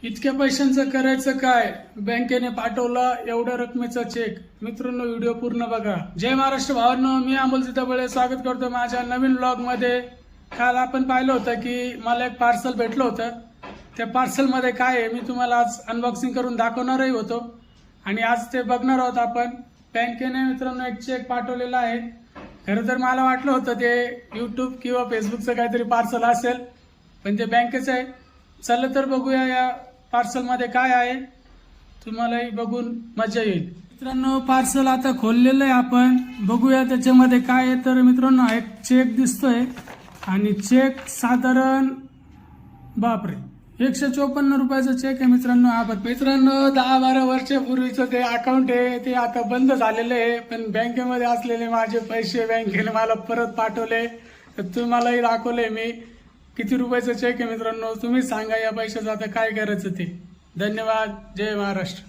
इतक्या पैशांचं करायचं काय? बँकेने पाठवला एवढ्या रकमेचा चेक. मित्रांनो, व्हिडिओ पूर्ण बघा. जय महाराष्ट्र भावांनो, मी अमोल सीताबळे स्वागत करतो माझ्या नवीन व्लॉग मध्ये. काल आपण पाहिलं होतं की मला एक पार्सल भेटलं होतं. त्या पार्सल मध्ये काय आहे मी तुम्हाला आज अनबॉक्सिंग करून दाखवणारही होतो आणि आज ते बघणार आहोत आपण. बँकेने मित्रांनो एक चेक पाठवलेला आहे. खरं तर मला वाटलं होतं ते यूट्यूब किंवा फेसबुकचं काहीतरी पार्सल असेल, पण ते बँकेचं आहे. चला तर बघूया या पार्सल मध्ये काय आहे, तुम्हालाही बघून मजा येईल. मित्रांनो, पार्सल आता खोललेलं आहे, आपण बघूया त्याच्यामध्ये काय आहे. तर मित्रांनो, एक चेक दिसतोय आणि चेक साधारण बापरे 154 रुपयाचा चेक आहे मित्रांनो. हा मित्रांनो 10-12 वर्षापूर्वीचं ते अकाउंट आहे, ते आता बंद झालेलं आहे. पण बँकेमध्ये असलेले माझे पैसे बँकेने मला परत पाठवले. तर तुम्हालाही दाखवले मी किती रुपयाचं चेक आहे. मित्रांनो, तुम्ही सांगा या पैशाचं आता काय करायचं ते. धन्यवाद. जय महाराष्ट्र.